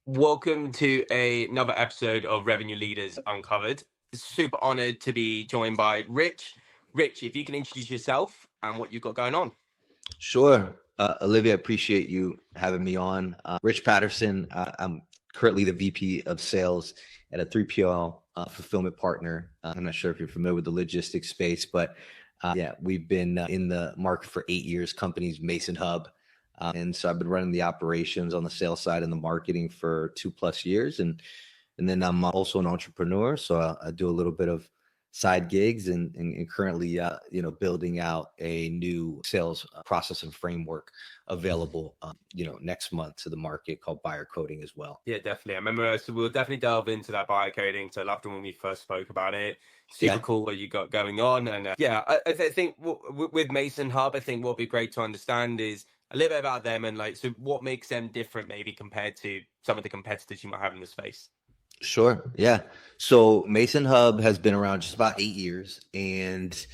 Welcome to another episode of Revenue Leaders Uncovered. Super honored to be joined by Rich. Rich, if you can introduce yourself and what you've got going on. Sure. Olivia, appreciate you having me on. Rich Patterson, I'm currently the VP of Sales at a 3PL fulfillment partner. I'm not sure if you're familiar with the logistics space, but yeah, we've been in the market for 8 years, company's MasonHub. And so I've been running the operations on the sales side and the marketing for 2+ years. And then I'm also an entrepreneur. So I do a little bit of side gigs and currently building out a new sales process and framework available next month to the market called buyer coding as well. Yeah, definitely. I remember, so we'll definitely delve into that biocoding. So I loved it when we first spoke about it. Super Yeah, cool what you got going on. And I think with Mason Hub, I think what would be great to understand is a little bit about them and like, so what makes them different maybe compared to some of the competitors you might have in the space. sure. Yeah. So Mason Hub has been around just about 8 years, and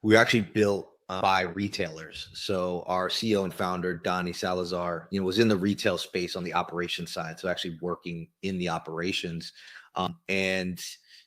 we actually built by retailers. So our CEO and founder, Donnie Salazar, was in the retail space on the operations side. So actually working in the operations. And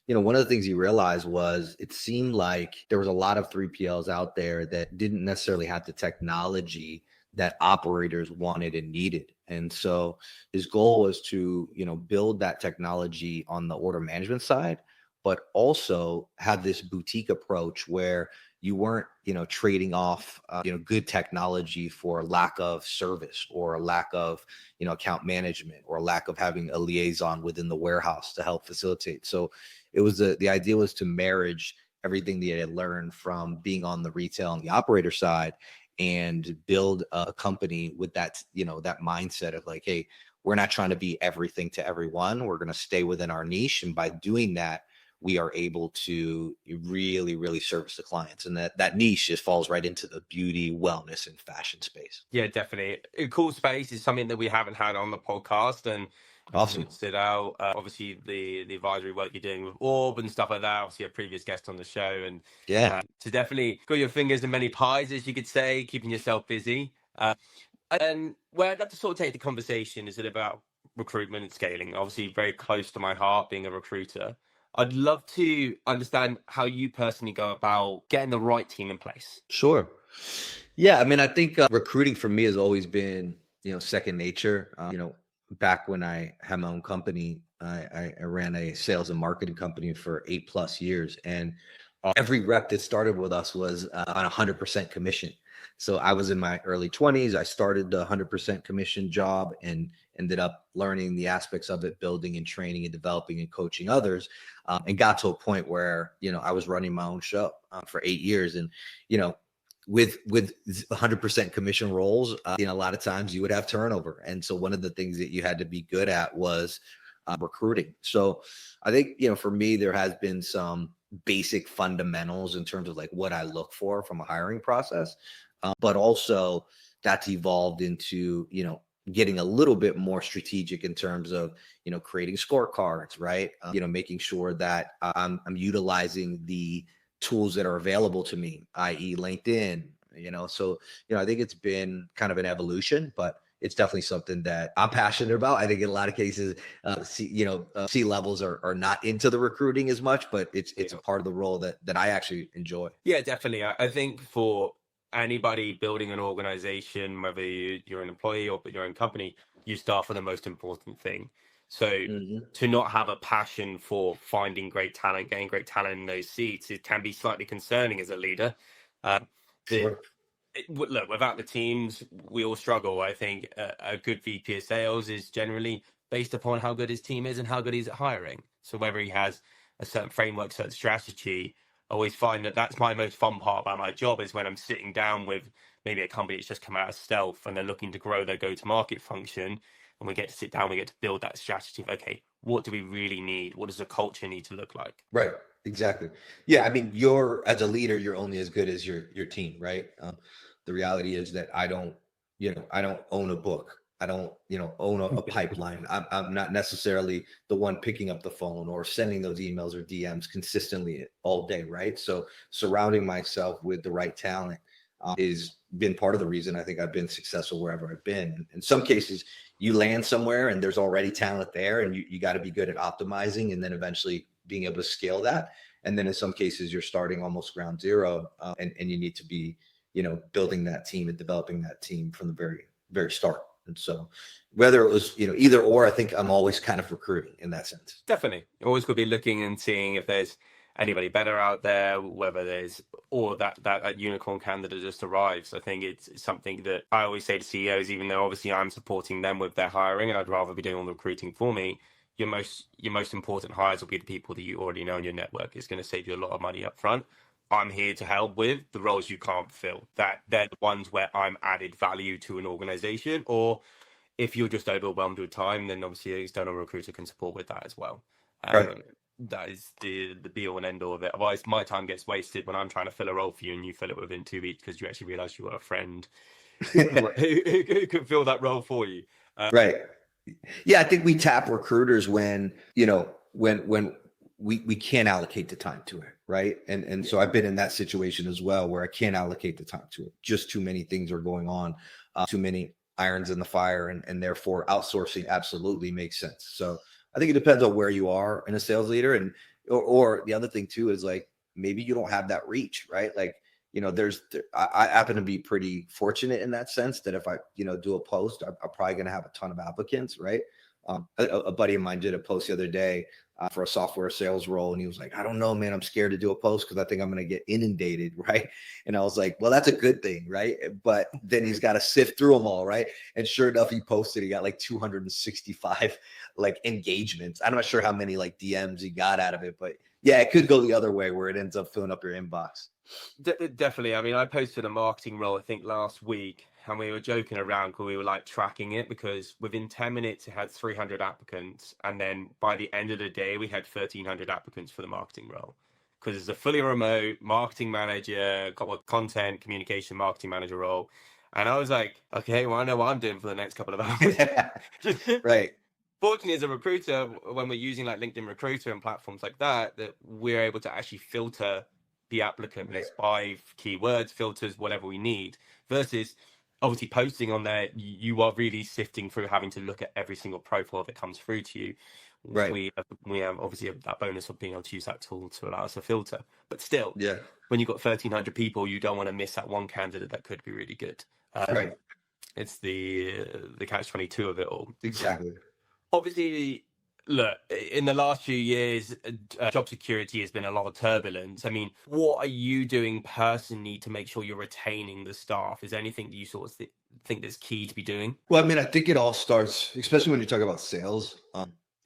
one of the things he realized was it seemed like there was a lot of 3PLs out there that didn't necessarily have the technology that operators wanted and needed. And so his goal was to, build that technology on the order management side, but also have this boutique approach where you weren't, trading off, good technology for lack of service or lack of, account management or lack of having a liaison within the warehouse to help facilitate. So it was the idea was to marriage everything they had learned from being on the retail and the operator side and build a company with that, that mindset of like, hey, we're not trying to be everything to everyone. We're going to stay within our niche. And by doing that, we are able to really, really service the clients. And that niche just falls right into the beauty, wellness, and fashion space. Yeah, definitely. A cool space is something that we haven't had on the podcast, and I think Awesome. it stood out. Obviously, the advisory work you're doing with Orb and stuff like that. Obviously, a previous guest on the show, and Yeah. to definitely got your fingers in many pies, as you could say, keeping yourself busy. And where I'd like to sort of take the conversation is it about recruitment and scaling. Obviously, very close to my heart, being a recruiter. I'd love to understand how you personally go about getting the right team in place. Sure. Yeah, I mean, I think recruiting for me has always been, second nature. Back when I had my own company, I ran a sales and marketing company for 8+ years, and every rep that started with us was on 100% commission. So I was in my early 20s. I started the 100% commission job and ended up learning the aspects of it, building and training and developing and coaching others, and got to a point where I was running my own show for 8 years, and you know with 100% commission roles, a lot of times you would have turnover. And so one of the things that you had to be good at was recruiting. So I think, for me, there has been some basic fundamentals in terms of like what I look for from a hiring process, but also that's evolved into, getting a little bit more strategic in terms of, creating scorecards, right? Making sure that I'm utilizing the tools that are available to me, i.e. LinkedIn, so, I think it's been kind of an evolution, but it's definitely something that I'm passionate about. I think in a lot of cases, C levels are not into the recruiting as much, but it's a part of the role that I actually enjoy. Yeah, definitely. I think for anybody building an organization, whether you're an employee or your own company, you start for the most important thing. So Hmm. to not have a passion for finding great talent, getting great talent in those seats, it can be slightly concerning as a leader. Uh, the Sure. Look, without the teams, we all struggle. I think a good VP of sales is generally based upon how good his team is and how good he's at hiring. So whether he has a certain framework, certain strategy, I always find that that's my most fun part about my job is when I'm sitting down with maybe a company that's just come out of stealth and they're looking to grow their go-to-market function, and we get to sit down, we get to build that strategy of, okay, what do we really need? What does the culture need to look like? Right. Exactly. Yeah. I mean, you're as a leader, you're only as good as your team, right? The reality is that I don't own a book. I don't, own a pipeline. I'm not necessarily the one picking up the phone or sending those emails or DMs consistently all day, right? So surrounding myself with the right talent, is been part of the reason I think I've been successful wherever I've been. In some cases, you land somewhere and there's already talent there, and you got to be good at optimizing and then eventually being able to scale that. And then in some cases, you're starting almost ground zero, and you need to be, building that team and developing that team from the very, very start. And so whether it was, either or, I think I'm always kind of recruiting in that sense. Definitely. You're always going to be looking and seeing if there's anybody better out there, whether there's, or that unicorn candidate just arrives. I think it's something that I always say to CEOs, even though obviously I'm supporting them with their hiring and I'd rather be doing all the recruiting for me. Your most important hires will be the people that you already know in your network. It's going to save you a lot of money up front. I'm here to help with the roles you can't fill. That they're the ones where I'm added value to an organization. Or if you're just overwhelmed with time, then obviously an external recruiter can support with that as well. Right. That is the be all and end all of it. Otherwise, my time gets wasted when I'm trying to fill a role for you and you fill it within 2 weeks because you actually realize you got a friend who can fill that role for you. Right. Yeah, I think we tap recruiters when we can't allocate the time to it, right? And so I've been in that situation as well where I can't allocate the time to it. Just too many things are going on, too many irons in the fire, and therefore outsourcing absolutely makes sense. So I think it depends on where you are in a sales leader, and or the other thing too is like maybe you don't have that reach, right? Like, I happen to be pretty fortunate in that sense that if I, do a post, I'm probably going to have a ton of applicants, right? A buddy of mine did a post the other day for a software sales role. And he was like, I don't know, man, I'm scared to do a post because I think I'm going to get inundated, right? And I was like, well, that's a good thing, right? But then he's got to sift through them all, right? And sure enough, he posted, he got like 265 like engagements. I'm not sure how many like DMs he got out of it, but yeah, it could go the other way where it ends up filling up your inbox. Definitely. I mean, I posted a marketing role, I think last week, and we were joking around because we were like tracking it because within 10 minutes it had 300 applicants. And then by the end of the day, we had 1,300 applicants for the marketing role because it's a fully remote marketing manager, content communication marketing manager role. And I was like, okay, well, I know what I'm doing for the next couple of hours. Right. Fortunately, as a recruiter, when we're using like LinkedIn Recruiter and platforms like that we're able to actually filter the applicant list by keywords, filters, whatever we need, versus obviously posting on there. You are really sifting through, having to look at every single profile that comes through to you. Right. We have obviously that bonus of being able to use that tool to allow us to filter. But still, yeah, when you've got 1,300 people, you don't want to miss that one candidate that could be really good. Right. It's the catch-22 of it all. Exactly. Obviously, look, in the last few years, job security has been a lot of turbulence. I mean, what are you doing personally to make sure you're retaining the staff? Is there anything that you sort of think that's key to be doing? Well, I mean, I think it all starts, especially when you talk about sales,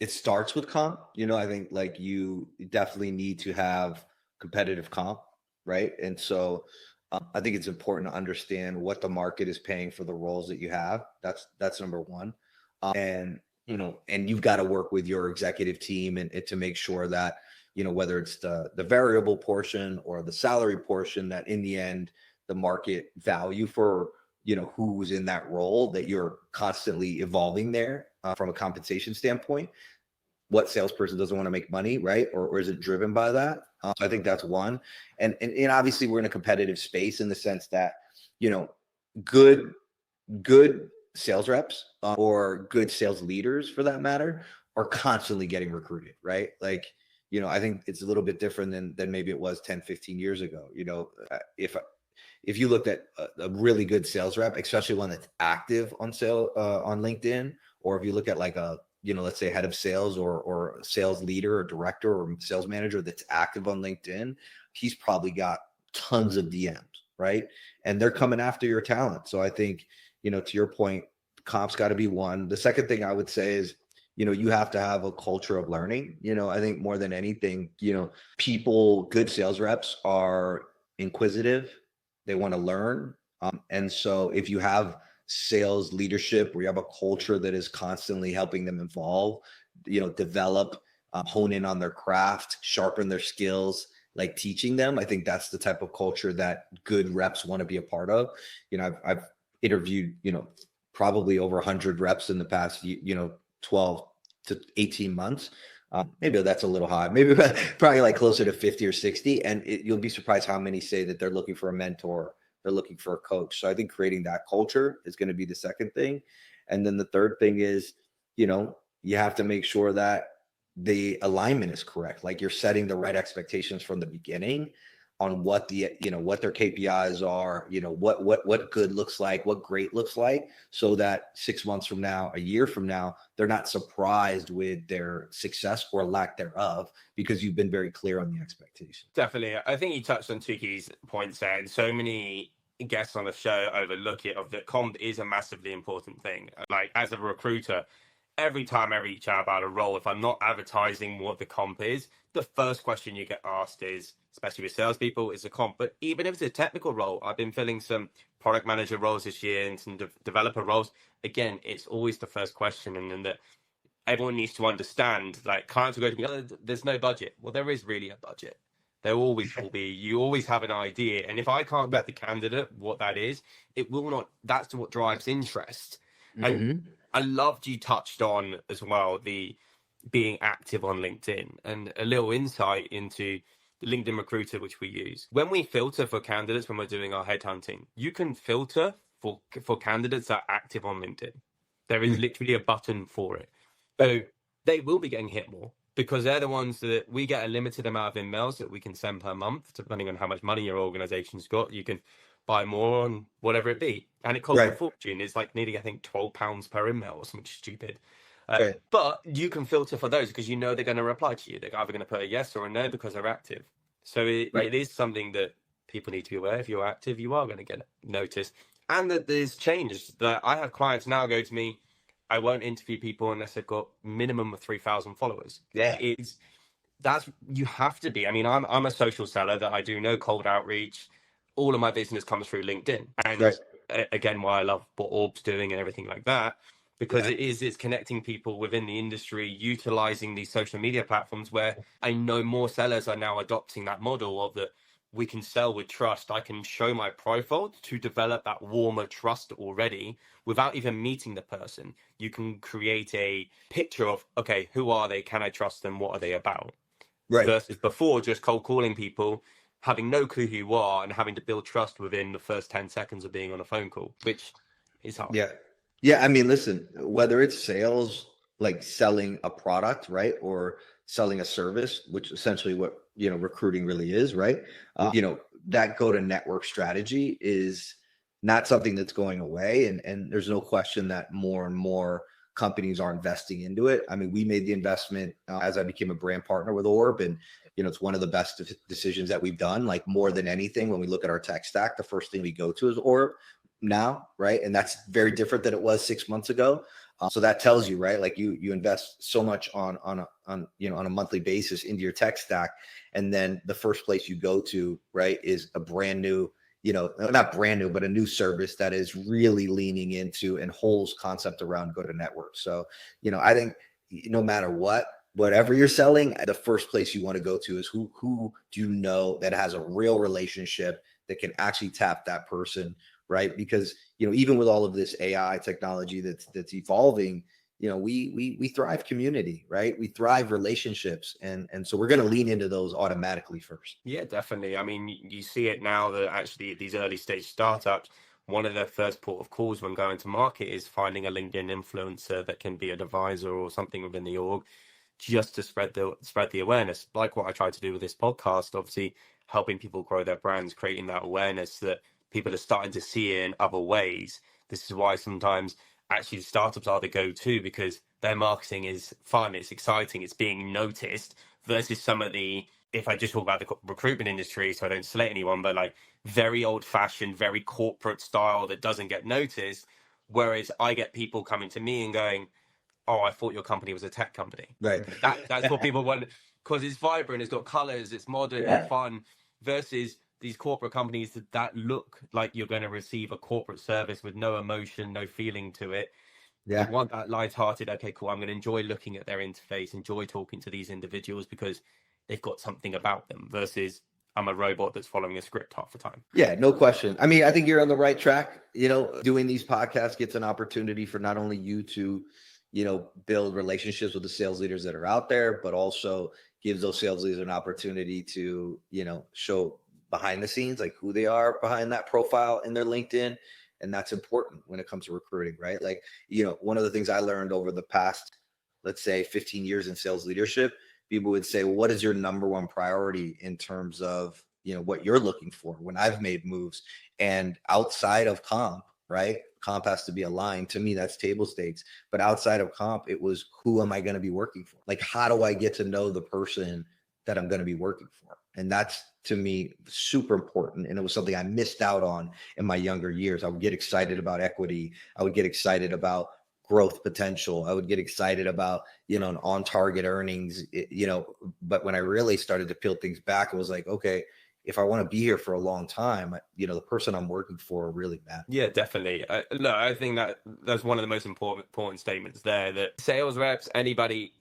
it starts with comp. I think like you definitely need to have competitive comp, right? And so I think it's important to understand what the market is paying for the roles that you have. That's number one. And you've got to work with your executive team and to make sure that, whether it's the variable portion or the salary portion, that in the end, the market value for, who's in that role, that you're constantly evolving there from a compensation standpoint. What salesperson doesn't want to make money, right? Or is it driven by that? So I think that's one. And obviously we're in a competitive space in the sense that, good sales reps or good sales leaders for that matter are constantly getting recruited, right? Like, I think it's a little bit different than maybe it was 10, 15 years ago. If you looked at a really good sales rep, especially one that's active on LinkedIn, or if you look at like a, let's say head of sales or sales leader or director or sales manager that's active on LinkedIn, he's probably got tons of DMs, right? And they're coming after your talent. So I think, to your point, comp's got to be one. The second thing I would say is, you have to have a culture of learning. I think more than anything, good sales reps are inquisitive. They want to learn. And so if you have sales leadership where you have a culture that is constantly helping them evolve, develop, hone in on their craft, sharpen their skills, like teaching them, I think that's the type of culture that good reps want to be a part of. I've interviewed, probably over 100 reps in the past, 12 to 18 months. Maybe that's a little high, maybe probably like closer to 50 or 60. And you'll be surprised how many say that they're looking for a mentor they're looking for a coach. So I think creating that culture is going to be the second thing. And then the third thing is, you have to make sure that the alignment is correct. Like you're setting the right expectations from the beginning on what what their KPIs are, what good looks like, what great looks like, so that 6 months from now, a year from now, they're not surprised with their success or lack thereof, because you've been very clear on the expectation. Definitely. I think you touched on two key points there, and so many guests on the show overlook it, of that comp is a massively important thing. Like as a recruiter, every time I reach out about a role, if I'm not advertising what the comp is, the first question you get asked is, especially with salespeople, is the comp. But even if it's a technical role, I've been filling some product manager roles this year and some developer roles. Again, it's always the first question, and then that everyone needs to understand. Like clients will go to me, oh, there's no budget. Well, there is really a budget. There always will be. You always have an idea, and if I can't get the candidate what that is, it will not. That's what drives interest. And I loved you touched on as well the being active on LinkedIn, and a little insight into the LinkedIn Recruiter, which we use. When we filter for candidates, when we're doing our headhunting, you can filter for candidates that are active on LinkedIn. There is literally a button for it. So they will be getting hit more, because they're the ones that we get a limited amount of emails that we can send per month, depending on how much money your organization's got. You can buy more on whatever it be. And it costs a fortune. It's like nearly, I think, £12 per email or something stupid. But you can filter for those because they're going to reply to you. They're either going to put a yes or a no because they're active. So it is something that people need to be aware. If you're active, you are going to get noticed. And that there's changes. That I have clients now go to me, I won't interview people unless they've got minimum of 3,000 followers. Yeah. You have to be. I mean, I'm a social seller, that I do no cold outreach. All of my business comes through LinkedIn. And again, why I love what Orb's doing and everything like that, because it's connecting people within the industry, utilizing these social media platforms, where I know more sellers are now adopting that model of that we can sell with trust. I can show my profile to develop that warmer trust already without even meeting the person. You can create a picture of, okay, who are they? Can I trust them? What are they about? Versus before, just cold calling people, having no clue who you are, and having to build trust within the first 10 seconds of being on a phone call, which is hard. Yeah. I mean, listen, whether it's sales, like selling a product, right, or selling a service, which essentially what, recruiting really is, right? That go to network strategy is not something that's going away. And there's no question that more and more companies are investing into it. I mean, we made the investment as I became a brand partner with Orb, and it's one of the best decisions that we've done. Like more than anything, when we look at our tech stack, the first thing we go to is Orb now, right? And that's very different than it was 6 months ago. So that tells you, right? Like you invest so much on a monthly basis into your tech stack, and then the first place you go to, right, is a brand new, not brand new, but a new service that is really leaning into and holds concept around go to network. So, I think no matter whatever you're selling, the first place you want to go to is who do you know that has a real relationship that can actually tap that person, right? Because, even with all of this AI technology that's evolving, we thrive community, right? We thrive relationships. And so we're going to lean into those automatically first. Yeah, definitely. I mean, you see it now that actually these early stage startups, one of their first port of calls when going to market is finding a LinkedIn influencer that can be an advisor or something within the org, just to spread the awareness. Like what I try to do with this podcast, obviously helping people grow their brands, creating that awareness that people are starting to see it in other ways. This is why sometimes actually startups are the go-to, because their marketing is fun, it's exciting, it's being noticed, versus some of the, if I just talk about the recruitment industry, so I don't slate anyone, but like very old-fashioned, very corporate style that doesn't get noticed. Whereas I get people coming to me and going, oh, I thought your company was a tech company. Right. That's what people want, because it's vibrant, it's got colors, it's modern, it's fun, versus these corporate companies that look like you're going to receive a corporate service with no emotion, no feeling to it. You want that lighthearted, okay, cool, I'm going to enjoy looking at their interface, enjoy talking to these individuals because they've got something about them, versus I'm a robot that's following a script half the time. Yeah, no question. I mean, I think you're on the right track. Doing these podcasts gets an opportunity for not only you to, build relationships with the sales leaders that are out there, but also gives those sales leaders an opportunity to, show behind the scenes, like who they are behind that profile in their LinkedIn. And that's important when it comes to recruiting, right? Like, one of the things I learned over the past, let's say 15 years in sales leadership, people would say, well, what is your number one priority in terms of, what you're looking for when I've made moves? And outside of comp, right? Comp has to be aligned. To me, that's table stakes. But outside of comp, it was, who am I going to be working for? Like, how do I get to know the person that I'm going to be working for? And that's, to me, super important. And it was something I missed out on in my younger years. I would get excited about equity. I would get excited about growth potential. I would get excited about, an on-target earnings, but when I really started to peel things back, it was like, okay, if I want to be here for a long time, the person I'm working for really matters. Yeah, definitely. I think that's one of the most important statements there, that sales reps, anybody,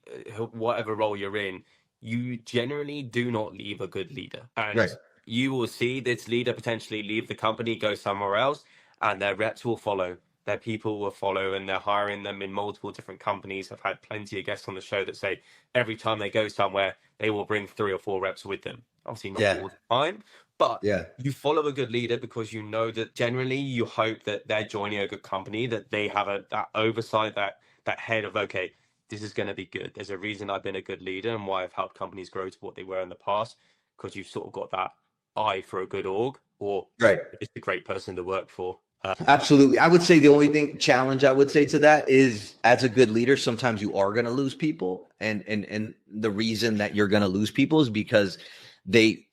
whatever role you're in, you generally do not leave a good leader. And Right. you will see this leader potentially leave the company, go somewhere else, and their reps will follow. Their people will follow, and they're hiring them in multiple different companies. I've had plenty of guests on the show that say every time they go somewhere, they will bring 3 or 4 reps with them. Obviously, not all the time, but Yeah. you follow a good leader because you know that generally you hope that they're joining a good company, that they have that oversight, that head of, okay, this is going to be good. There's a reason I've been a good leader and why I've helped companies grow to what they were in the past, because you've sort of got that eye for a good org, or Right. it's a great person to work for. Absolutely. I would say the only challenge I would say to that is, as a good leader, sometimes you are going to lose people. And the reason that you're going to lose people is because they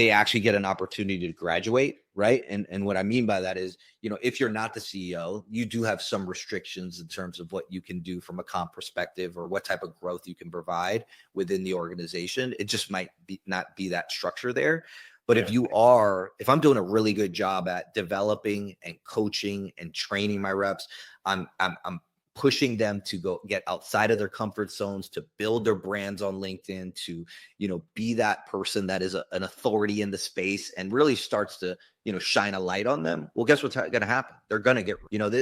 actually get an opportunity to graduate. Right. And what I mean by that is, if you're not the CEO, you do have some restrictions in terms of what you can do from a comp perspective, or what type of growth you can provide within the organization. It just might not be that structure there. But if I'm doing a really good job at developing and coaching and training my reps, I'm pushing them to go get outside of their comfort zones, to build their brands on LinkedIn, to, be that person that is an authority in the space, and really starts to, shine a light on them. Well, guess what's going to happen? They're going to get,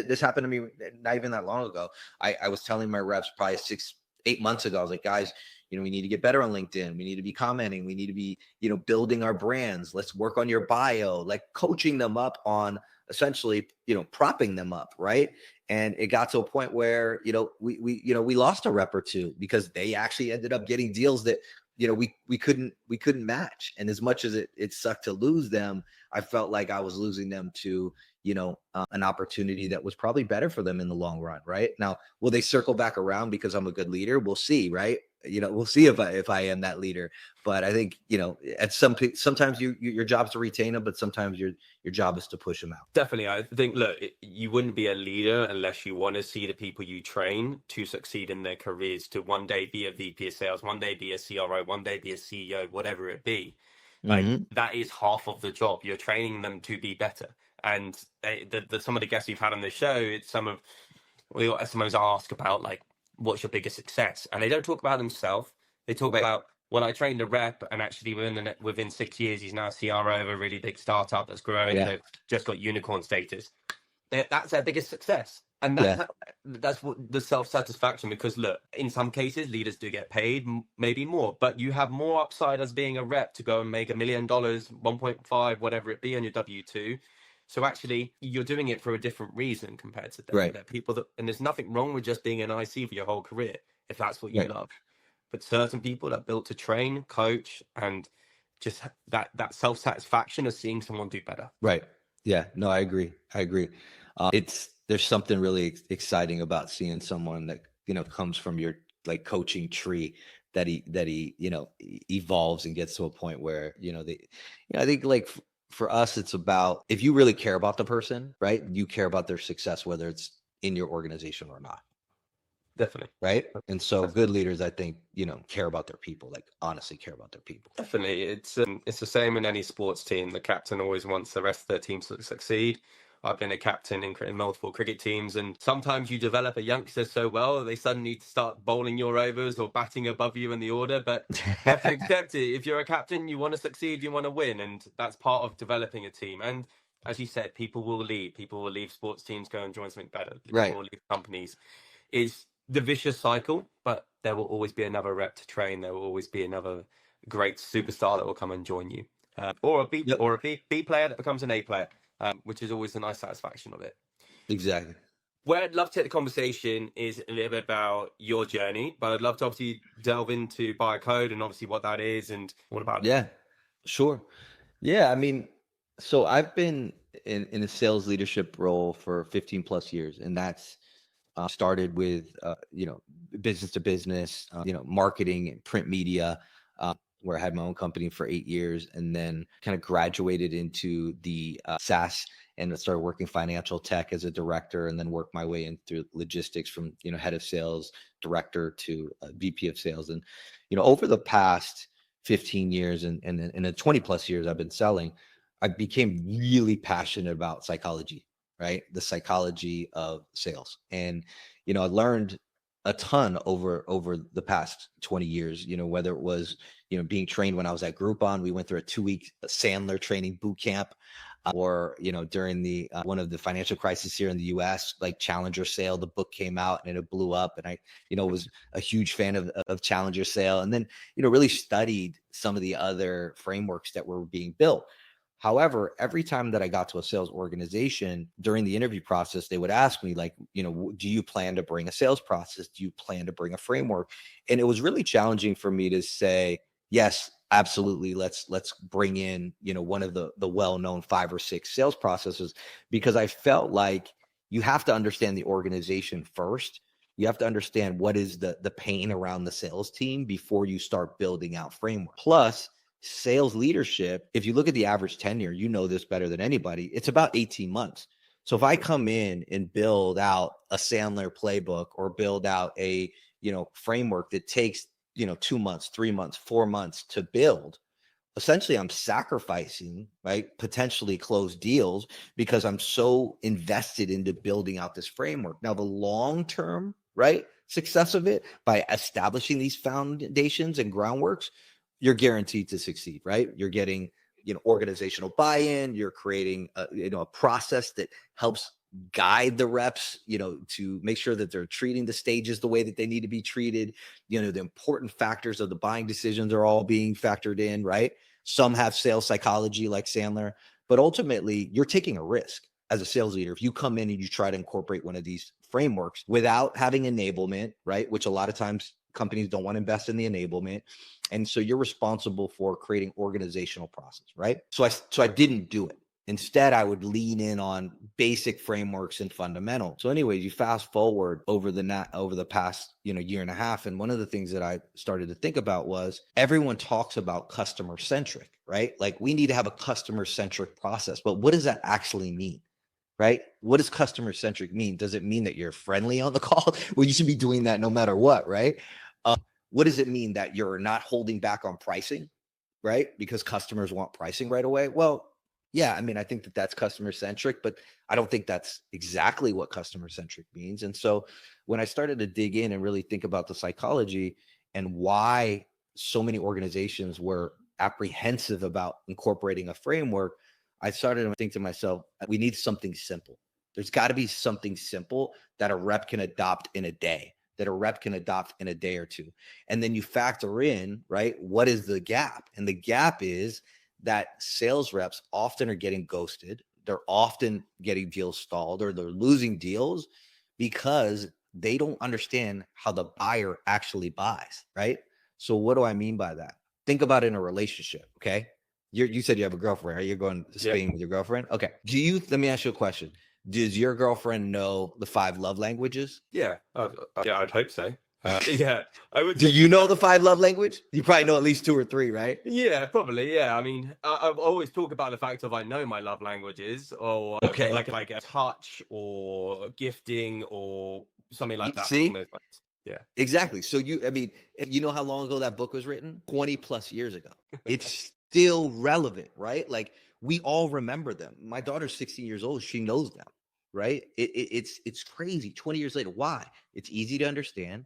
this happened to me not even that long ago. I was telling my reps probably 6-8 months ago, I was like, guys, we need to get better on LinkedIn. We need to be commenting. We need to be, building our brands. Let's work on your bio, like coaching them up on essentially, propping them up. Right. And it got to a point where, we lost a rep or two because they actually ended up getting deals that, we couldn't match. And as much as it sucked to lose them, I felt like I was losing them to, an opportunity that was probably better for them in the long run. Right. Now, will they circle back around because I'm a good leader? We'll see. Right. We'll see if I am that leader. But I think, sometimes your job is to retain them, but sometimes your job is to push them out. Definitely. I think, look, you wouldn't be a leader unless you want to see the people you train to succeed in their careers, to one day be a VP of sales, one day be a CRO, one day be a CEO, whatever it be. Like, that is half of the job. You're training them to be better. And some of the guests you've had on the show, it's we sometimes ask about, like, what's your biggest success? And they don't talk about themselves. They talk about, well, I trained a rep, and actually within 6 years, he's now a CRO of a really big startup that's growing. Yeah. They've just got unicorn status. That's their biggest success. And that's what the self-satisfaction, because look, in some cases, leaders do get paid maybe more, but you have more upside as being a rep to go and make $1 million, 1.5, whatever it be on your W-2. So actually, you're doing it for a different reason compared to them. Right. They're people and there's nothing wrong with just being an IC for your whole career, if that's what you love. But certain people are built to train, coach, and just that self-satisfaction of seeing someone do better. Right. Yeah. No, I agree. There's something really exciting about seeing someone that, comes from your like coaching tree, that he evolves and gets to a point where, I think, like, for us, it's about, if you really care about the person, right, you care about their success, whether it's in your organization or not. Definitely. Right. And so good leaders, I think, care about their people, like honestly care about their people. Definitely. It's the same in any sports team. The captain always wants the rest of their team to succeed. I've been a captain in multiple cricket teams, and sometimes you develop a youngster so well they suddenly start bowling your overs or batting above you in the order. But you have to accept it. If you're a captain, you want to succeed, you want to win, and that's part of developing a team. And as you said, people will leave. People will leave sports teams, go and join something better. People will leave companies. It's the vicious cycle, but there will always be another rep to train. There will always be another great superstar that will come and join you. or Yep. a B player that becomes an A player, which is always a nice satisfaction of it. Exactly. Where I'd love to take the conversation is a little bit about your journey, but I'd love to obviously delve into buyer code and obviously what that is and what about it. Yeah, sure. Yeah, I mean, so I've been in a sales leadership role for 15 plus years, and that's started with business to business, marketing and print media, where I had my own company for 8 years, and then kind of graduated into the SaaS and started working financial tech as a director, and then worked my way in through logistics from head of sales, director to VP of sales, and over the past 15 years and in the 20 plus years I've been selling, I became really passionate about psychology, right? The psychology of sales. And, I learned a ton over the past 20 years, whether it was, being trained when I was at Groupon. We went through a 2-week Sandler training boot camp, or, during the one of the financial crisis here in the US, like Challenger Sale, the book came out and it blew up. And I, was a huge fan of Challenger Sale. And then, really studied some of the other frameworks that were being built. However, every time that I got to a sales organization during the interview process, they would ask me like, do you plan to bring a sales process? Do you plan to bring a framework? And it was really challenging for me to say, yes, absolutely. Let's bring in, one of the well-known 5 or 6 sales processes, because I felt like you have to understand the organization first. You have to understand what is the pain around the sales team before you start building out framework. Plus, sales leadership, if you look at the average tenure, this better than anybody, it's about 18 months. So if I come in and build out a Sandler playbook or build out a, framework that takes, 2 months, 3 months, 4 months to build, essentially I'm sacrificing, right, potentially closed deals because I'm so invested into building out this framework. Now, the long-term, right, success of it by establishing these foundations and groundworks, you're guaranteed to succeed, right? You're getting, organizational buy-in. You're creating a process that helps guide the reps, to make sure that they're treating the stages the way that they need to be treated. The important factors of the buying decisions are all being factored in, right? Some have sales psychology like Sandler, but ultimately you're taking a risk as a sales leader. If you come in and you try to incorporate one of these frameworks without having enablement, right? Which a lot of times companies don't want to invest in the enablement. And so you're responsible for creating organizational process, right? So I didn't do it. Instead, I would lean in on basic frameworks and fundamentals. So anyways, you fast forward over the past, year and a half. And one of the things that I started to think about was everyone talks about customer centric, right? Like we need to have a customer centric process, but what does that actually mean? Right? What does customer centric mean? Does it mean that you're friendly on the call? Well, you should be doing that no matter what, right? What does it mean that you're not holding back on pricing, right? Because customers want pricing right away. Well, yeah, I mean, I think that that's customer centric, but I don't think that's exactly what customer centric means. And so when I started to dig in and really think about the psychology and why so many organizations were apprehensive about incorporating a framework, I started to think to myself, we need something simple. There's got to be something simple that a rep can adopt in a day, that a rep can adopt in a day or two. And then you factor in, right, what is the gap? And the gap is that sales reps often are getting ghosted. They're often getting deals stalled, or they're losing deals because they don't understand how the buyer actually buys, right? So what do I mean by that? Think about it in a relationship, okay? You said you have a girlfriend, right? You're going to Spain with your girlfriend? Okay. Let me ask you a question. Does your girlfriend know the 5 love languages? Yeah, yeah, I'd hope so. Yeah, I would. Do you know the 5 love language? You probably know at least 2 or 3, right? Yeah, probably. Yeah, I mean, I always talk about the fact of I know my love languages, or Okay. like a touch, or gifting, or something like that. See? Yeah, Exactly. So you know how long ago that book was written? 20 plus years ago. It's still relevant, right? Like we all remember them. My daughter's 16 years old. She knows them, right? It's crazy. 20 years later. Why? It's easy to understand.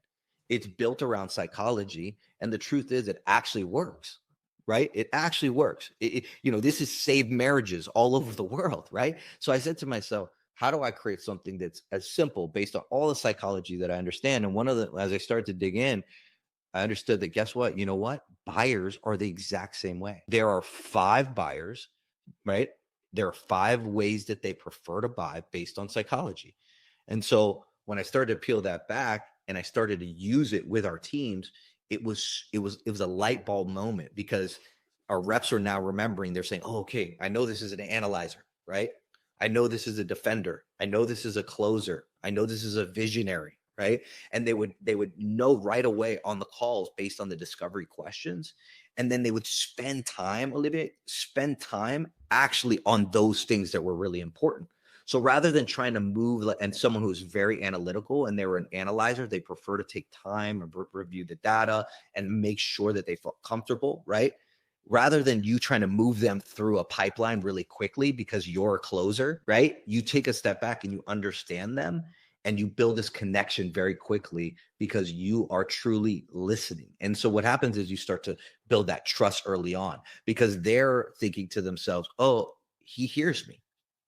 It's built around psychology. And the truth is it actually works, right? It actually works. This has saved marriages all over the world, right? So I said to myself, how do I create something that's as simple based on all the psychology that I understand? And as I started to dig in, I understood that, guess what? You know what? Buyers are the exact same way. There are 5 buyers, right? There are 5 ways that they prefer to buy based on psychology. And so when I started to peel that back and I started to use it with our teams, it was a light bulb moment, because our reps are now remembering. They're saying, "Oh, okay, I know this is an analyzer, right? I know this is a defender. I know this is a closer. I know this is a visionary, right?" And they would know right away on the calls based on the discovery questions. And then they would spend time, Olivia, spend time actually on those things that were really important. So rather than trying to move, and someone who's very analytical and they were an analyzer, they prefer to take time and review the data and make sure that they feel comfortable, right? Rather than you trying to move them through a pipeline really quickly because you're a closer, right? You take a step back and you understand them, and you build this connection very quickly because you are truly listening. And so what happens is you start to build that trust early on, because they're thinking to themselves, "Oh, he hears me.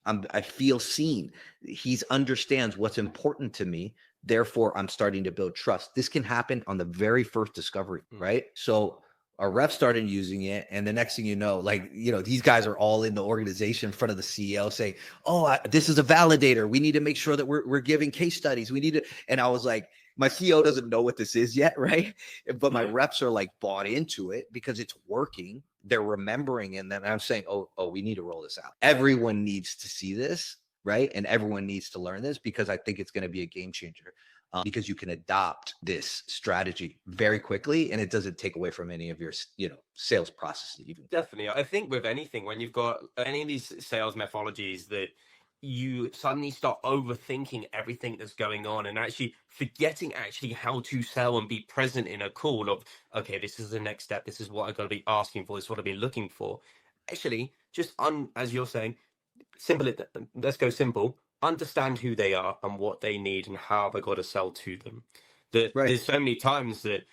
I feel seen. He understands what's important to me. Therefore, I'm starting to build trust." This can happen on the very first discovery, right? So our reps started using it, and the next thing you know, these guys are all in the organization in front of the CEO saying, "Oh, this is a validator. We need to make sure that we're giving case studies. We need to." And I was like, my CEO doesn't know what this is yet, right? But my reps are like bought into it because it's working. They're remembering, and then I'm saying, "Oh, we need to roll this out. Everyone needs to see this, right? And everyone needs to learn this, because I think it's going to be a game changer." Because you can adopt this strategy very quickly, and it doesn't take away from any of your, sales processes even. Definitely. I think with anything, when you've got any of these sales methodologies, that you suddenly start overthinking everything that's going on and actually forgetting actually how to sell and be present in a call of, okay, this is the next step. This is what I've got to be asking for. This is what I've been looking for. Actually, just as you're saying, simple. Let's go simple. Understand who they are and what they need and how they got to sell to them. That Right. there's so many times that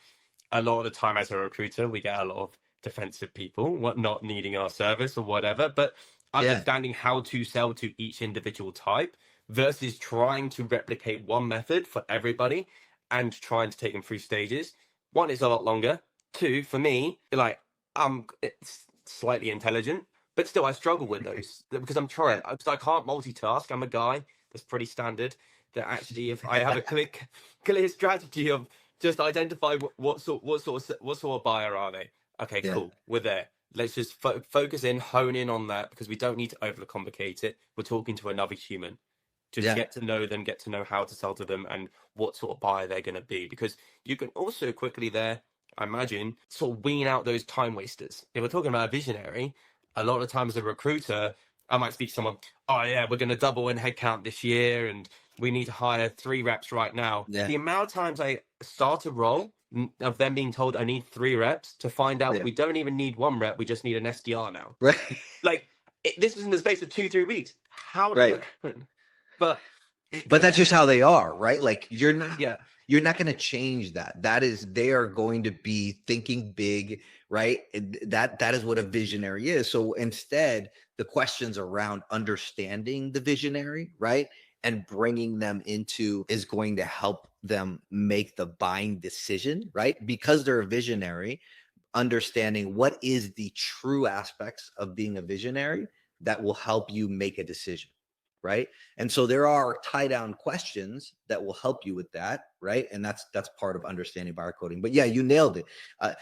a lot of the time as a recruiter, we get a lot of defensive people, what not needing our service or whatever, but Yeah. understanding how to sell to each individual type versus trying to replicate one method for everybody and trying to take them through stages. One is a lot longer. Two, for me, like it's slightly intelligent, but still I struggle with those because I'm trying because I can't multitask. I'm a guy that's pretty standard. That actually, if I have a clear strategy of just identify what sort of buyer are they? Okay, Yeah. cool. We're there. Let's just focus in, hone in on that, because we don't need to overcomplicate it. We're talking to another human. Just Yeah. get to know them, get to know how to sell to them, and what sort of buyer they're going to be. Because you can also quickly there, I imagine, sort of wean out those time wasters. If we're talking about a visionary, a lot of times a recruiter, I might speak to someone, "Oh yeah, we're going to double in headcount this year, and we need to hire 3 reps right now." Yeah. The amount of times I start a role of them being told I need 3 reps to find out Yeah. we don't even need 1 rep, we just need an SDR now. Right. Like, this is in the space of 2-3 weeks. How does Right. that happen? But But that's just how they are, right? Like you're not yeah, going to change that. They are going to be thinking big, right? That is what a visionary is. So instead, the questions around understanding the visionary, right? And bringing them into is going to help them make the buying decision, right? Because they're a visionary, understanding what is the true aspects of being a visionary that will help you make a decision, right? And so there are tie down questions that will help you with that, right? And that's part of understanding buyer coding. But yeah, you nailed it. I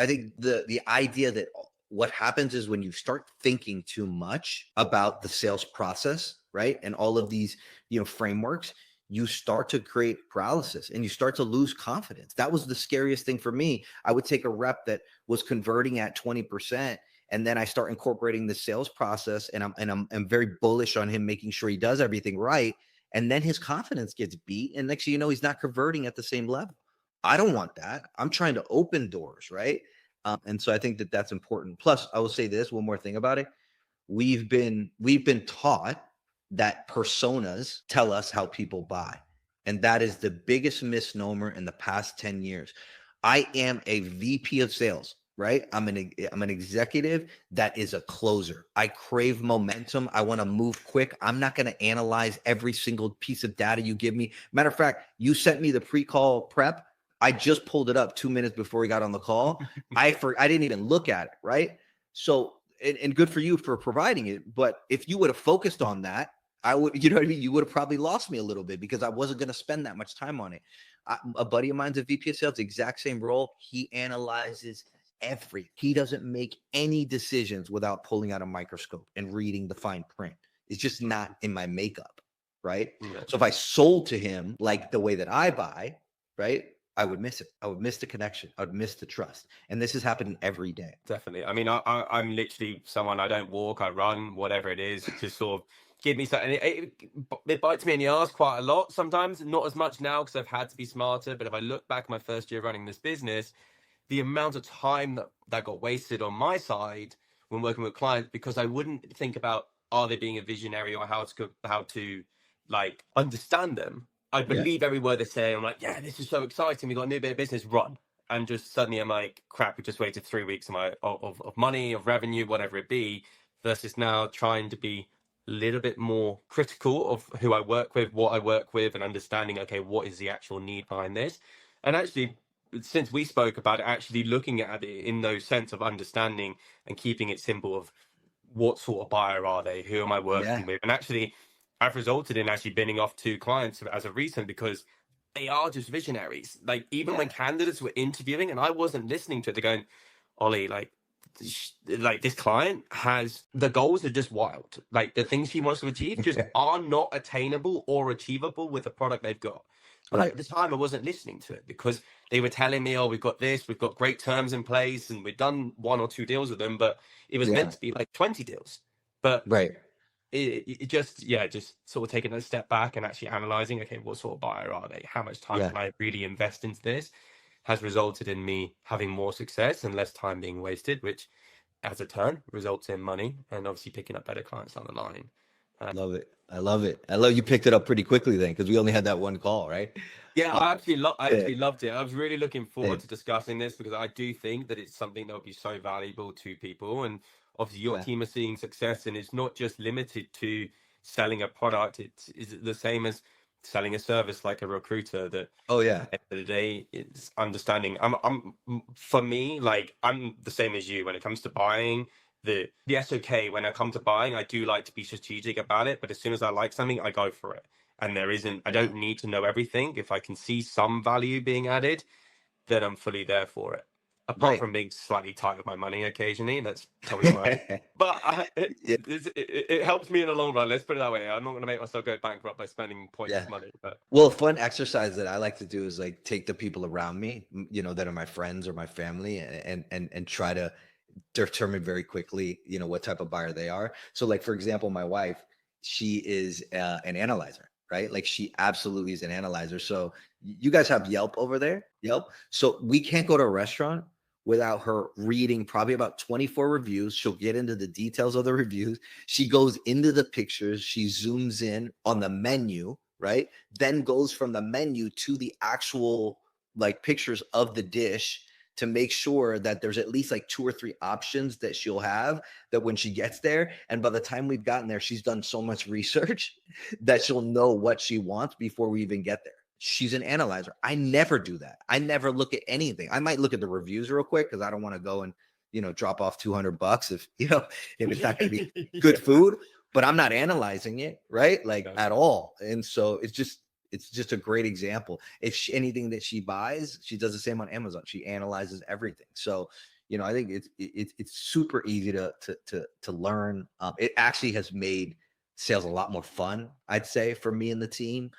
think the idea that what happens is when you start thinking too much about the sales process, right, and all of these frameworks, you start to create paralysis and you start to lose confidence. That was the scariest thing for me. I would take a rep that was converting at 20%, and then I start incorporating the sales process, and I'm very bullish on him making sure he does everything right. And then his confidence gets beat, and next thing you know, he's not converting at the same level. I don't want that. I'm trying to open doors, right? And so I think that that's important. Plus, I will say this one more thing about it. We've been taught that personas tell us how people buy. And that is the biggest misnomer in the past 10 years. I am a VP of sales, right? I'm an executive that is a closer. I crave momentum. I want to move quick. I'm not going to analyze every single piece of data you give me. Matter of fact, you sent me the pre-call prep. I just pulled it up 2 minutes before we got on the call. I didn't even look at it, right? So, and good for you for providing it. But if you would have focused on that, I would, you know what I mean? You would have probably lost me a little bit because I wasn't going to spend that much time on it. A buddy of mine's a VP of sales, the exact same role. He analyzes he doesn't make any decisions without pulling out a microscope and reading the fine print. It's just not in my makeup, right? Yeah. So if I sold to him like the way that I buy, right, I would miss it. I would miss the connection. I would miss the trust. And this is happening every day. Definitely. I mean, I'm literally someone, I don't walk, I run, whatever it is, to sort of give me something. It bites me in the ass quite a lot sometimes, not as much now because I've had to be smarter. But if I look back at my first year running this business, the amount of time that got wasted on my side when working with clients, because I wouldn't think about, are they being a visionary or how to like understand them. I believe every word they say. I'm like, yeah, this is so exciting. We got a new bit of business, run. And just suddenly I'm like, crap, we just waited 3 weeks of money, of revenue, whatever it be, versus now trying to be a little bit more critical of who I work with, what I work with, and understanding, okay, what is the actual need behind this? And actually, since we spoke about it, actually looking at it in those sense of understanding and keeping it simple of what sort of buyer are they? Who am I working with? And actually, I've resulted in actually binning off 2 clients as of recent because they are just visionaries. Like, even when candidates were interviewing and I wasn't listening to it, they're going, Ollie, like this client has, the goals are just wild. Like, the things she wants to achieve just are not attainable or achievable with the product they've got. But at the time, I wasn't listening to it because they were telling me, oh, we've got this, we've got great terms in place, and we've done 1 or 2 deals with them, but it was meant to be like 20 deals. But it just sort of taking a step back and actually analyzing, okay, what sort of buyer are they? How much time can I really invest into this? Has resulted in me having more success and less time being wasted, which as a turn results in money and obviously picking up better clients down the line. Love it. I love it. I love you picked it up pretty quickly then because we only had that one call, right? Yeah, I actually loved it. I was really looking forward to discussing this because I do think that it's something that would be so valuable to people. And obviously your team are seeing success, and it's not just limited to selling a product. It's the same as selling a service like a recruiter that at the end of the day, it's understanding. For me, like, I'm the same as you when it comes to buying. Yes, okay, when I come to buying, I do like to be strategic about it, but as soon as I like something, I go for it. And I don't need to know everything. If I can see some value being added, then I'm fully there for it. Apart from being slightly tight with my money occasionally, that's probably why. But it helps me in the long run. Let's put it that way. I'm not going to make myself go bankrupt by spending pointless money. But well, a fun exercise that I like to do is like take the people around me, you know, that are my friends or my family, and try to determine very quickly, you know, what type of buyer they are. So, like, for example, my wife, she is an analyzer, right? Like, she absolutely is an analyzer. So you guys have Yelp over there, Yelp. So we can't go to a restaurant without her reading probably about 24 reviews. She'll get into the details of the reviews. She goes into the pictures. She zooms in on the menu, right? Then goes from the menu to the actual like pictures of the dish to make sure that there's at least like 2 or 3 options that she'll have that when she gets there. And by the time we've gotten there, she's done so much research that she'll know what she wants before we even get there. She's an analyzer. I never do that. I never look at anything. I might look at the reviews real quick because I don't want to go and, you know, drop off $200 if, you know, if it's not going to be good food, but I'm not analyzing it, right? Like at all. And so it's just a great example. If anything that she buys, she does the same on Amazon. She analyzes everything. So, you know, I think it's super easy to learn. It actually has made sales a lot more fun, I'd say, for me and the team.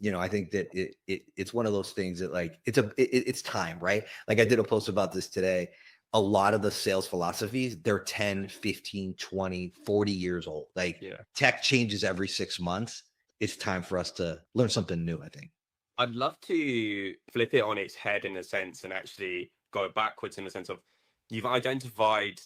You know, I think that it's one of those things that like it's time, right? Like I did a post about this today. A lot of the sales philosophies, they're 10, 15, 20, 40 years old. Like tech changes every 6 months. It's time for us to learn something new, I think. I'd love to flip it on its head in a sense and actually go backwards in the sense of you've identified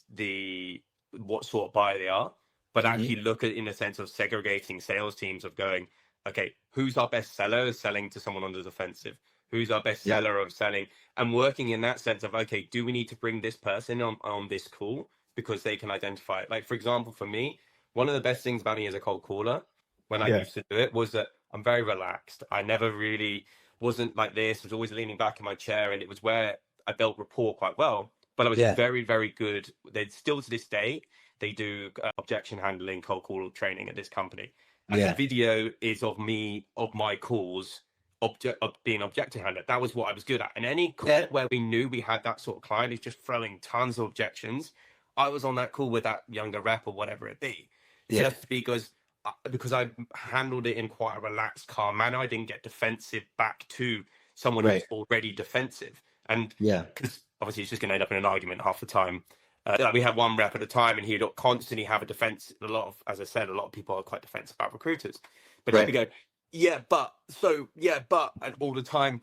what sort of buyer they are, but actually look at in a sense of segregating sales teams of going, okay, who's our best seller selling to someone on the defensive? Who's our best seller of selling? And working in that sense of, okay, do we need to bring this person on this call because they can identify it? Like, for example, for me, one of the best things about me as a cold caller when I used to do it was that I'm very relaxed. I never really wasn't like this. I was always leaning back in my chair, and it was where I built rapport quite well. But I was Yeah. very, very good. They still to this day, they do objection handling, cold call training at this company. And the Yeah. video is of me, of my calls, of being objection handler. That was what I was good at. And any call where we knew we had that sort of client who's just throwing tons of objections, I was on that call with that younger rep or whatever it be. Yeah. Just because I handled it in quite a relaxed, calm manner. I didn't get defensive back to someone Right. who's already defensive. And Yeah. because obviously it's just going to end up in an argument half the time. Like we had one rep at a time, and he'd constantly have a defense. As I said, a lot of people are quite defensive about recruiters, but he'd go, and all the time.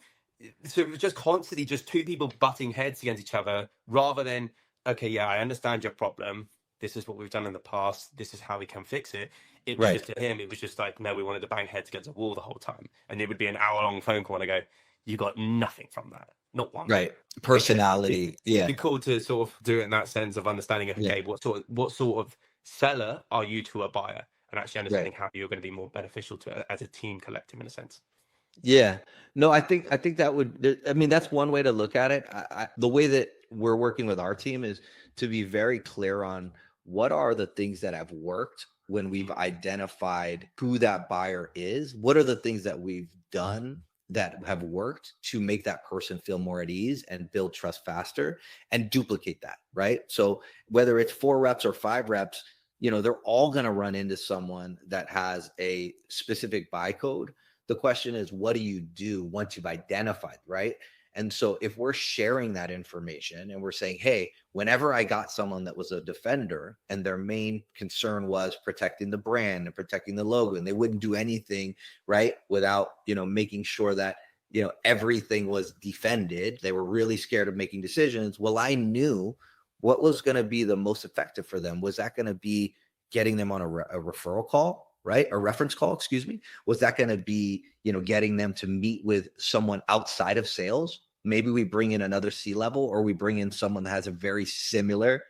So it was just constantly just two people butting heads against each other, rather than, okay, yeah, I understand your problem. This is what we've done in the past. This is how we can fix it. It was just to him, it was just like, no, we wanted to bang heads against a wall the whole time. And it would be an hour-long phone call, and I go, you got nothing from that. Not one. Right. Personality. It'd be cool to sort of do it in that sense of understanding, okay, what sort of seller are you to a buyer? And actually understanding how you're going to be more beneficial to it as a team collective in a sense. Yeah. No, I think that would, I mean, that's one way to look at it. The way that we're working with our team is to be very clear on what are the things that have worked when we've identified who that buyer is. What are the things that we've done that have worked to make that person feel more at ease and build trust faster, and duplicate that, right? So whether it's 4 reps or 5 reps, they're all going to run into someone that has a specific buy code. The question is, what do you do once you've identified, right? And so if we're sharing that information and we're saying, hey, whenever I got someone that was a defender and their main concern was protecting the brand and protecting the logo, and they wouldn't do anything, right, without, making sure that, everything was defended. They were really scared of making decisions. Well, I knew what was going to be the most effective for them. Was that going to be getting them on a referral call, right? A reference call, excuse me. Was that going to be, getting them to meet with someone outside of sales? Maybe we bring in another C-level, or we bring in someone that has a very similar,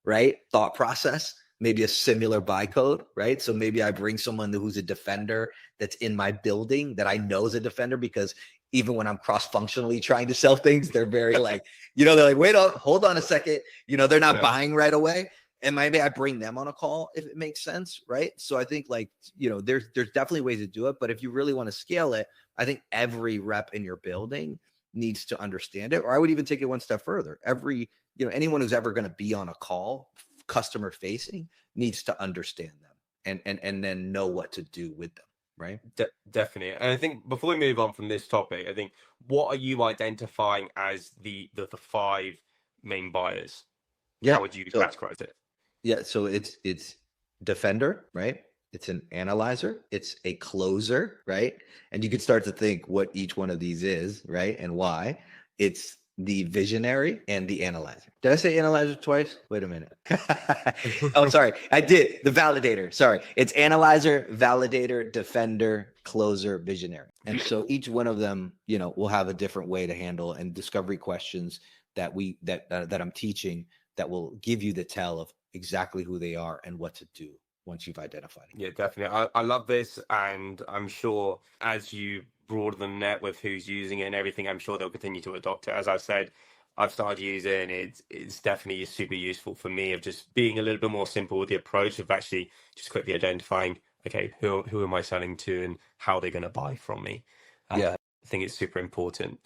right, thought process, maybe a similar buy code, right? So maybe I bring someone who's a defender that's in my building that I know is a defender, because even when I'm cross-functionally trying to sell things, they're very like, they're like, wait up, hold on a second. They're not buying right away. And maybe I bring them on a call if it makes sense, right? So I think there's definitely ways to do it. But if you really want to scale it, I think every rep in your building needs to understand it. Or I would even take it one step further. Anyone who's ever going to be on a call, customer facing, needs to understand them and then know what to do with them, right? Definitely. And I think before we move on from this topic, I think, what are you identifying as the 5 main buyers? Yeah. How would you categorize it? Yeah, so it's defender, right? It's an analyzer, it's a closer, right? And you could start to think what each one of these is, right? And why. It's the visionary and the analyzer. Did I say analyzer twice? Wait a minute. Oh, sorry. I did. The validator. Sorry. It's analyzer, validator, defender, closer, visionary. And so each one of them, will have a different way to handle and discovery questions that I'm teaching that will give you the tell of exactly who they are and what to do once you've identified it. Yeah, definitely. I love this, and I'm sure as you broaden the net with who's using it and everything, I'm sure they'll continue to adopt it. As I've said, I've started using it. It's definitely super useful for me, of just being a little bit more simple with the approach of actually just quickly identifying, okay, who am I selling to and how they're going to buy from me. I think it's super important.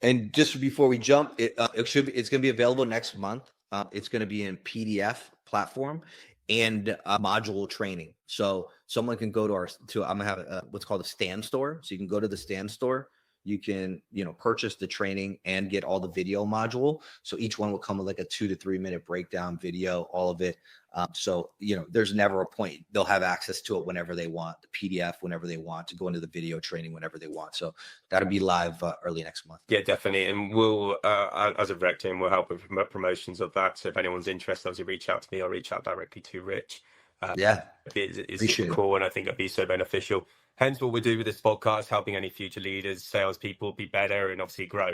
And just before we jump, it's going to be available next month. It's going to be in PDF platform and module training. So someone can go to I'm going to have what's called a stand store. So you can go to the stand store. You can, purchase the training and get all the video module. So each one will come with like a 2 to 3 minute breakdown video, all of it. So, there's never a point. They'll have access to it whenever they want, the PDF whenever they want, to go into the video training whenever they want. So that'll be live early next month. Yeah, definitely. And we'll, as a rec team, we'll help with promotions of that. So if anyone's interested, obviously reach out to me or reach out directly to Rich. It's super cool, and I think it'd be so beneficial. Hence what we do with this podcast, helping any future leaders, salespeople be better and obviously grow.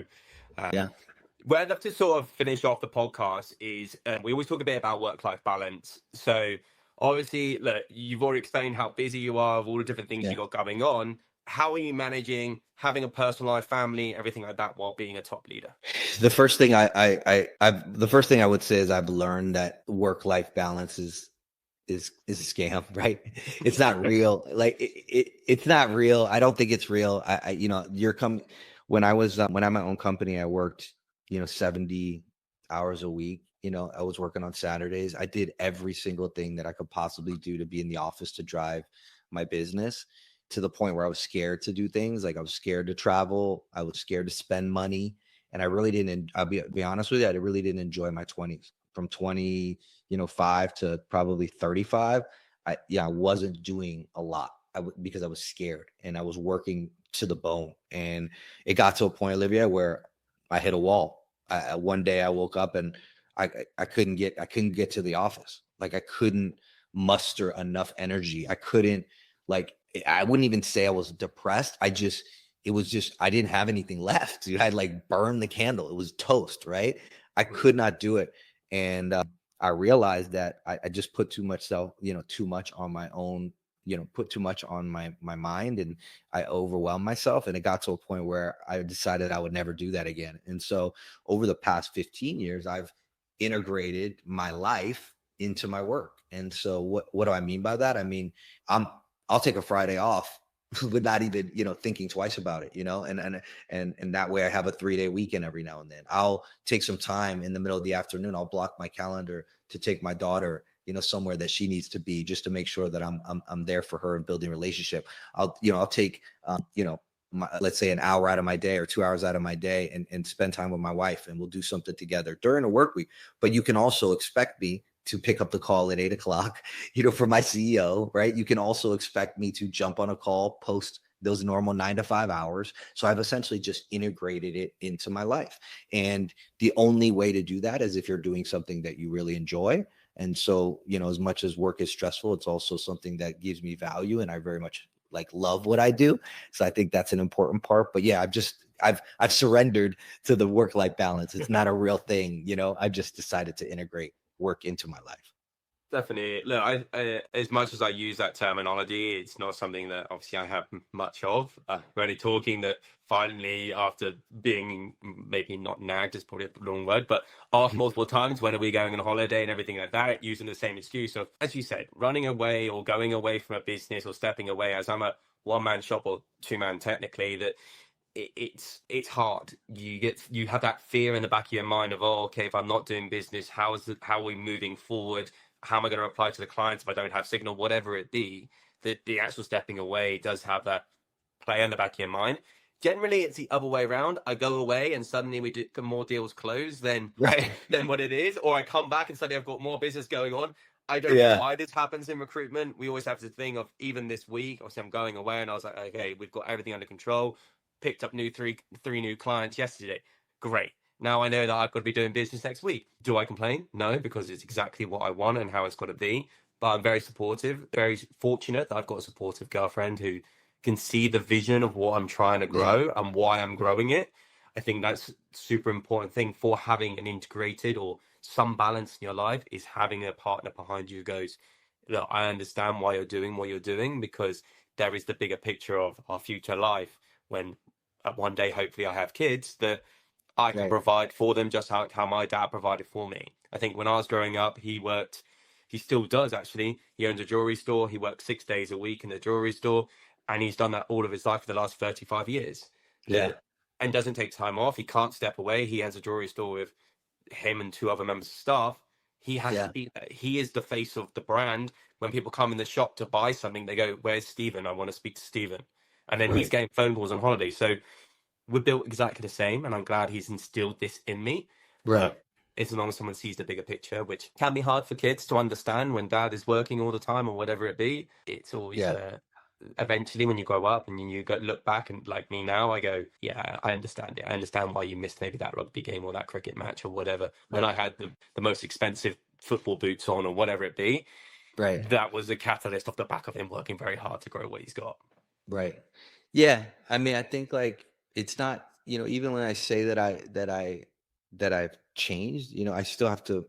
Where I'd love to sort of finish off the podcast is we always talk a bit about work-life balance. So obviously, look, you've already explained how busy you are, of all the different things you got going on. how are you managing having a personal life, family, everything like that while being a top leader? The first thing the first thing I would say is I've learned that work-life balance is a scam, right? It's not real. Like it's not real. I don't think it's real. You're coming when I was when I had my own company, I worked, 70 hours a week. I was working on Saturdays. I did every single thing that I could possibly do to be in the office to drive my business to the point where I was scared to do things. Like I was scared to travel. I was scared to spend money. And I really didn't, I'll be honest with you, I really didn't enjoy my 20s from 5 to probably 35. I wasn't doing a lot because I was scared and I was working to the bone. And it got to a point, Olivia, where I hit a wall. One day I woke up and I couldn't get to the office. Like I couldn't muster enough energy. I couldn't like I wouldn't even say I was depressed. It was just I didn't have anything left. Dude, I'd like burned the candle. It was toast, right? I could not do it. And I realized that I just put too much on my own, put too much on my mind, and I overwhelmed myself. And it got to a point where I decided I would never do that again. And so over the past 15 years, I've integrated my life into my work. And so what do I mean by that? I mean, I'll take a Friday off with not even, thinking twice about it, and that way I have a 3-day weekend every now and then. I'll take some time in the middle of the afternoon. I'll block my calendar to take my daughter, somewhere that she needs to be, just to make sure that I'm there for her and building relationship. I'll take, let's say an hour out of my day or 2 hours out of my day and spend time with my wife, and we'll do something together during a work week. But you can also expect me to pick up the call at 8 o'clock, for my CEO, right? You can also expect me to jump on a call, post those normal 9 to 5 hours. So I've essentially just integrated it into my life. And the only way to do that is if you're doing something that you really enjoy. And so, as much as work is stressful, it's also something that gives me value. And I very much love what I do. So I think that's an important part. But yeah, I've surrendered to the work-life balance. It's not a real thing. I've just decided to integrate work into my life. Definitely. Look, I as much as I use that terminology, it's not something that obviously I have much of. We're only talking that finally, after being maybe not nagged is probably a wrong word, but asked multiple times, when are we going on holiday and everything like that, using the same excuse of, as you said, running away or going away from a business or stepping away, as I'm a one-man shop or two-man technically, that it's hard. You have that fear in the back of your mind of, oh, okay, if I'm not doing business, how are we moving forward? How am I going to reply to the clients if I don't have signal, whatever it be? The actual stepping away does have that play in the back of your mind. Generally, it's the other way around. I go away and suddenly we do more deals closed Right. than what it is, or I come back and suddenly I've got more business going on. I don't know Yeah. why this happens in recruitment. We always have this thing of, even this week, obviously I'm going away and I was like, okay, we've got everything under control. Picked up three new clients yesterday. Great. Now I know that I've got to be doing business next week. Do I complain? No, because it's exactly what I want and how it's got to be. But I'm very supportive, very fortunate that I've got a supportive girlfriend who can see the vision of what I'm trying to Yeah. grow and why I'm growing it. I think that's super important thing for having an integrated or some balance in your life, is having a partner behind you who goes, look, I understand why you're doing what you're doing, because there is the bigger picture of our future life when one day, hopefully, I have kids that I can Right. provide for them, just how my dad provided for me. I think when I was growing up, he still does actually. He owns a jewelry store. He works 6 days a week in the jewelry store, and he's done that all of his life for the last 35 years. Yeah. And doesn't take time off. He can't step away. He has a jewelry store with him and two other members of staff. He has to Yeah. be there. He is the face of the brand. When people come in the shop to buy something, they go, "Where's Stephen? I want to speak to Stephen." And then he's Right. getting phone calls on holiday. So we're built exactly the same, and I'm glad he's instilled this in me. Right. As long as someone sees the bigger picture, which can be hard for kids to understand when dad is working all the time or whatever it be. It's always Yeah. eventually when you grow up and you go look back, and like me now, I go, yeah, I understand it. I understand why you missed maybe that rugby game or that cricket match or whatever. When I had the most expensive football boots on or whatever it be, Right. that was a catalyst off the back of him working very hard to grow what he's got. Right. Yeah. I mean, I think it's not, even when I say that I that I've changed, I still have to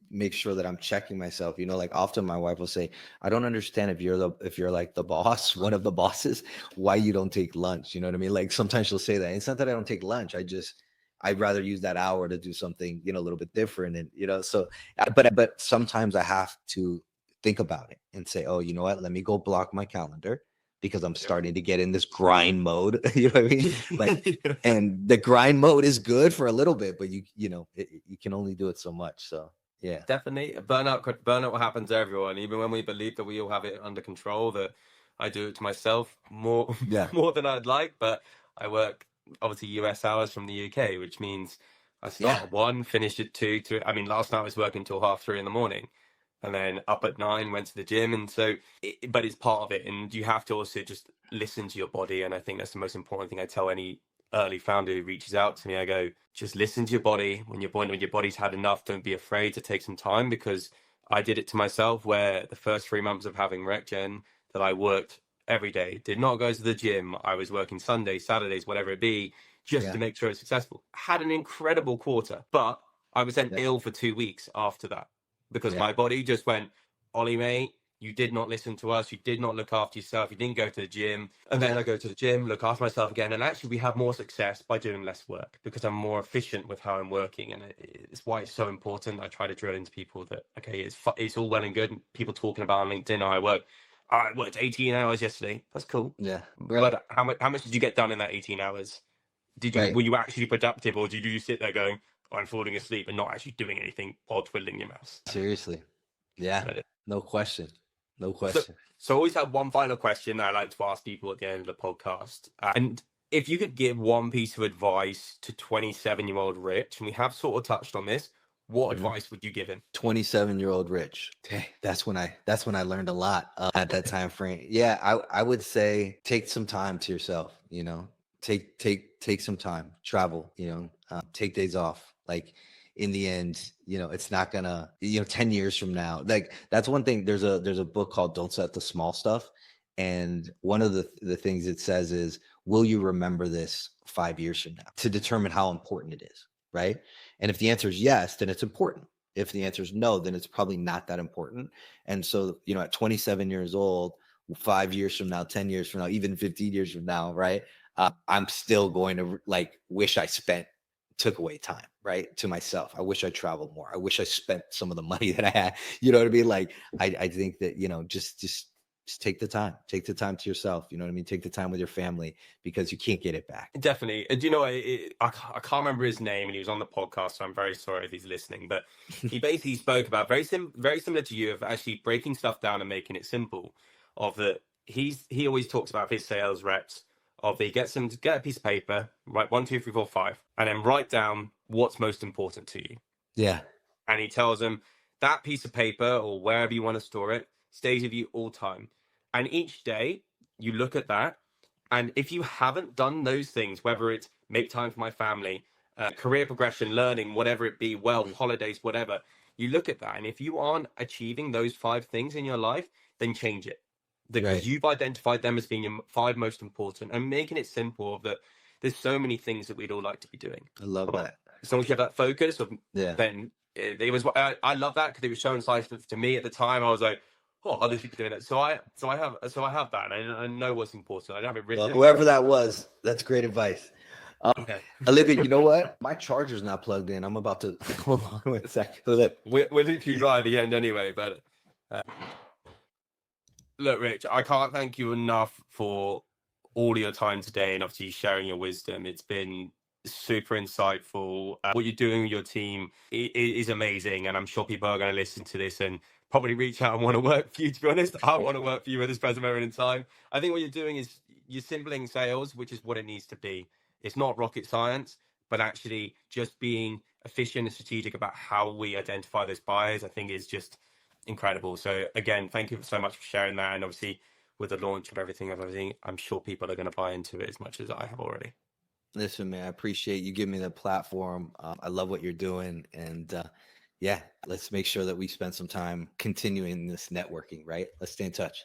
make sure that I'm checking myself. Like often my wife will say, I don't understand if you're like the boss, one of the bosses, why you don't take lunch. You know what I mean? Like sometimes she'll say that. It's not that I don't take lunch. I'd rather use that hour to do something, a little bit different. And, so, but sometimes I have to think about it and say, oh, you know what? Let me go block my calendar because I'm starting to get in this grind mode. You know what I mean? Like, and the grind mode is good for a little bit, but you can only do it so much. So yeah, Definitely. Burnout happens to everyone. Even when we believe that we all have it under control, that I do it to myself more yeah, more than I'd like. But I work obviously US hours from the UK, which means I start yeah, at 1, finish at 2, 3. I mean, last night I was working till 3:30 in the morning, and then up at 9, went to the gym, and so. But it's part of it, and you have to also just listen to your body. And I think that's the most important thing I tell any early founder who reaches out to me. I go, just listen to your body. When your body's had enough, don't be afraid to take some time, because I did it to myself, where the first 3 months of having RecGen, that I worked every day, did not go to the gym. I was working Sundays, Saturdays, whatever it be, just yeah, to make sure it's successful. Had an incredible quarter, but I was then yeah, ill for 2 weeks after that, because yeah, my body just went, Ollie, mate, you did not listen to us. You did not look after yourself. You didn't go to the gym. And then I go to the gym, look after myself again. And actually, we have more success by doing less work, because I'm more efficient with how I'm working. And it's why it's so important. I try to drill into people that, okay, it's all well and good. People talking about on LinkedIn, I worked 18 hours yesterday. That's cool. yeah. Right, But how much did you get done in that 18 hours? right. Were you actually productive, or did you sit there going, I'm falling asleep, and not actually doing anything or twiddling your mouse? Seriously, yeah. No question, no So, question. so I always have one final question that I like to ask people at the end of the podcast. And if you could give one piece of advice to 27-year-old Rich, and we have sort of touched on this, what Mhm. advice would you give him? 27-year-old Rich. Okay, that's when I learned a lot at that time frame. Yeah, I would say take some time to yourself. Take some time, travel. Take days off. Like in the end, it's not gonna. 10 years from now, like that's one thing. There's a book called "Don't Set the Small Stuff," and one of the things it says is, will you remember this 5 years from now, to determine how important it is, right? And if the answer is yes, then it's important. If the answer is no, then it's probably not that important. And so, at 27 years old, 5 years from now, 10 years from now, even 15 years from now, right? I'm still going to wish I took away time, right? To myself. I wish I traveled more. I wish I spent some of the money that I had. You know what I mean? Like, I think that, just take the time. Take the time to yourself. You know what I mean? Take the time with your family, because you can't get it back. Definitely. Do you know, I can't remember his name, and he was on the podcast, so I'm very sorry if he's listening. But he basically spoke about very similar to you, of actually breaking stuff down and making it simple. Of that, he always talks about his sales reps. Of he gets them to get a piece of paper, write 1, 2, 3, 4, 5, and then write down what's most important to you. Yeah. And he tells them that piece of paper, or wherever you want to store it, stays with you all time. And each day you look at that, and if you haven't done those things, whether it's make time for my family, career progression, learning, whatever it be, wealth, holidays, whatever, you look at that, and if you aren't achieving those 5 things in your life, then change it, because Right. you've identified them as being your 5 most important, and making it simple. That there's so many things that we'd all like to be doing, I love but that. as long as you have that focus, Yeah. then it was. I love that, because it was so insightful to me at the time. I was like, oh, other people doing it. So I have that, and I know what's important. I don't have it Well, written. whoever that was, that's great advice. Okay. Olivia, you know what? My charger's not plugged in. I'm about to hold on one second. We're literally right at the end anyway, but uh, look, Rich, I can't thank you enough for all your time today, and obviously sharing your wisdom. It's been super insightful. What you're doing with your team is amazing, and I'm sure people are going to listen to this and probably reach out and want to work for you. To be honest, I want to work for you at this present moment in time. I think what you're doing is you're simpling sales, which is what it needs to be. It's not rocket science, but actually just being efficient and strategic about how we identify those buyers, I think, is just incredible. So again, thank you so much for sharing that. And obviously, with the launch of everything, I'm sure people are going to buy into it as much as I have already. Listen, man, I appreciate you giving me the platform. I love what you're doing. And yeah, let's make sure that we spend some time continuing this networking, right? Let's stay in touch.